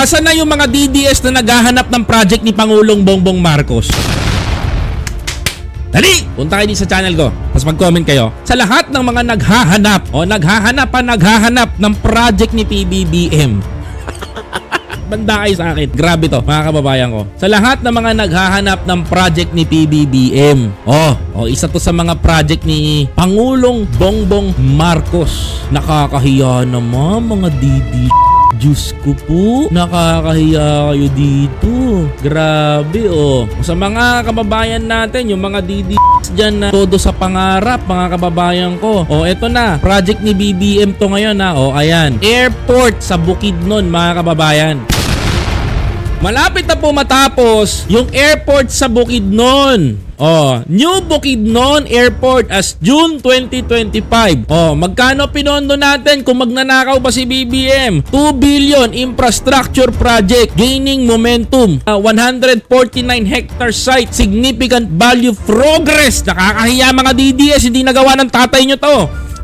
Asa na yung mga DDS na naghahanap ng project ni Pangulong Bongbong Marcos? Dali! Punta kayo sa channel ko. Tapos mag-comment kayo. Sa lahat ng mga naghahanap ng project ni PBBM. Banda kayo sa akin. Grabe to, mga kababayan ko. Sa lahat ng mga naghahanap ng project ni PBBM. Isa to sa mga project ni Pangulong Bongbong Marcos. Nakakahiya naman mga DD. Diyos ko po, nakakahiya kayo dito. Grabe Sa mga kababayan natin, yung mga DD dyan na todo sa pangarap, mga kababayan ko. Eto na, project ni BBM to ngayon ayan. Airport sa Bukidnon, mga kababayan. Malapit na po matapos yung airport sa Bukidnon. New Bukidnon Airport as June 2025. Magkano pinondo natin kung magnanakaw pa si BBM? 2 billion infrastructure project gaining momentum. 149 hectare site, significant value progress. Nakakahiya mga DDS, hindi nagawa ng tatay nyo to.